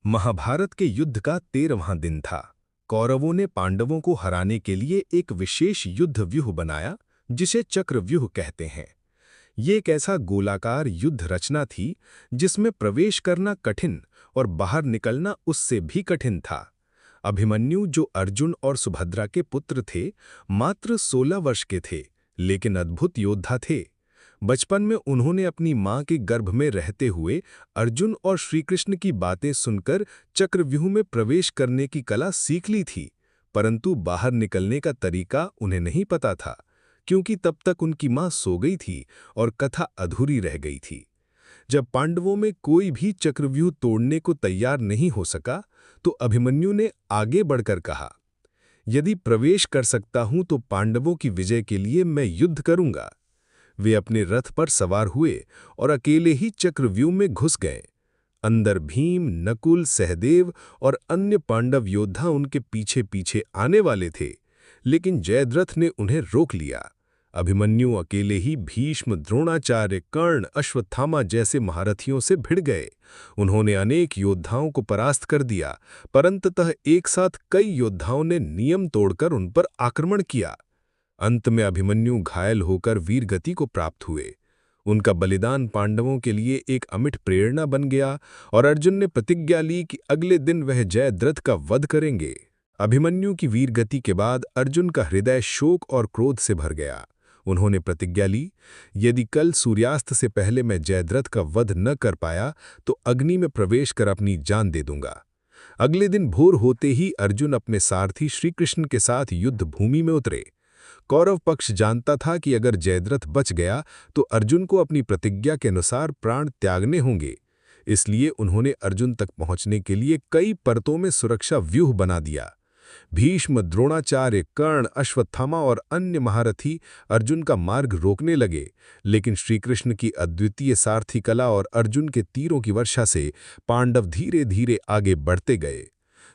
महाभारत के युद्ध का 13वां दिन था। कौरवों ने पांडवों को हराने के लिए एक विशेष युद्ध व्यूह बनाया, जिसे चक्रव्यूह कहते हैं। ये एक ऐसा गोलाकार युद्ध रचना थी जिसमें प्रवेश करना कठिन और बाहर निकलना उससे भी कठिन था। अभिमन्यु, जो अर्जुन और सुभद्रा के पुत्र थे, मात्र 16 वर्ष के थे, लेकिन अद्भुत योद्धा थे। बचपन में उन्होंने अपनी मां के गर्भ में रहते हुए अर्जुन और श्रीकृष्ण की बातें सुनकर चक्रव्यूह में प्रवेश करने की कला सीख ली थी, परंतु बाहर निकलने का तरीका उन्हें नहीं पता था, क्योंकि तब तक उनकी मां सो गई थी और कथा अधूरी रह गई थी। जब पांडवों में कोई भी चक्रव्यूह तोड़ने को तैयार नहीं हो सका, तो अभिमन्यु ने आगे बढ़कर कहा, यदि प्रवेश कर सकता हूं तो पांडवों की विजय के लिए मैं युद्ध करूंगा। वे अपने रथ पर सवार हुए और अकेले ही चक्रव्यूह में घुस गए। अंदर भीम, नकुल, सहदेव और अन्य पांडव योद्धा उनके पीछे पीछे आने वाले थे, लेकिन जयद्रथ ने उन्हें रोक लिया। अभिमन्यु अकेले ही भीष्म, द्रोणाचार्य, कर्ण, अश्वत्थामा जैसे महारथियों से भिड़ गए। उन्होंने अनेक योद्धाओं को परास्त कर दिया, परंतु एक साथ कई योद्धाओं ने नियम तोड़कर उन पर आक्रमण किया। अंत में अभिमन्यु घायल होकर वीरगति को प्राप्त हुए। उनका बलिदान पांडवों के लिए एक अमिट प्रेरणा बन गया और अर्जुन ने प्रतिज्ञा ली कि अगले दिन वह जयद्रथ का वध करेंगे। अभिमन्यु की वीरगति के बाद अर्जुन का हृदय शोक और क्रोध से भर गया। उन्होंने प्रतिज्ञा ली, यदि कल सूर्यास्त से पहले मैं जयद्रथ का वध न कर पाया तो अग्नि में प्रवेश कर अपनी जान दे दूंगा। अगले दिन भोर होते ही अर्जुन अपने सारथी श्रीकृष्ण के साथ युद्ध भूमि में उतरे। कौरव पक्ष जानता था कि अगर जयद्रथ बच गया तो अर्जुन को अपनी प्रतिज्ञा के अनुसार प्राण त्यागने होंगे, इसलिए उन्होंने अर्जुन तक पहुंचने के लिए कई परतों में सुरक्षा व्यूह बना दिया। भीष्म, द्रोणाचार्य, कर्ण, अश्वत्थामा और अन्य महारथी अर्जुन का मार्ग रोकने लगे, लेकिन श्रीकृष्ण की अद्वितीय सारथी कला और अर्जुन के तीरों की वर्षा से पांडव धीरे धीरे आगे बढ़ते गए।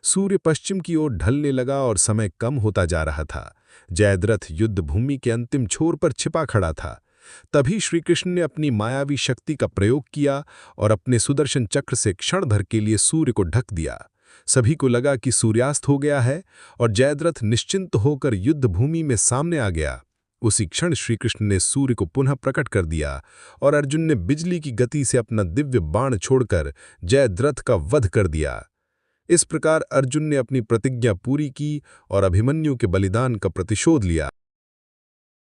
सूर्य पश्चिम की ओर ढलने लगा और समय कम होता जा रहा था। जयद्रथ युद्ध भूमि के अंतिम छोर पर छिपा खड़ा था। तभी श्रीकृष्ण ने अपनी मायावी शक्ति का प्रयोग किया और अपने सुदर्शन चक्र से क्षण भर के लिए सूर्य को ढक दिया। सभी को लगा कि सूर्यास्त हो गया है और जयद्रथ निश्चिंत होकर युद्ध भूमि में सामने आ गया। उसी क्षण श्रीकृष्ण ने सूर्य को पुनः प्रकट कर दिया और अर्जुन ने बिजली की गति से अपना दिव्य बाण छोड़कर जयद्रथ का वध कर दिया। इस प्रकार अर्जुन ने अपनी प्रतिज्ञा पूरी की और अभिमन्यु के बलिदान का प्रतिशोध लिया।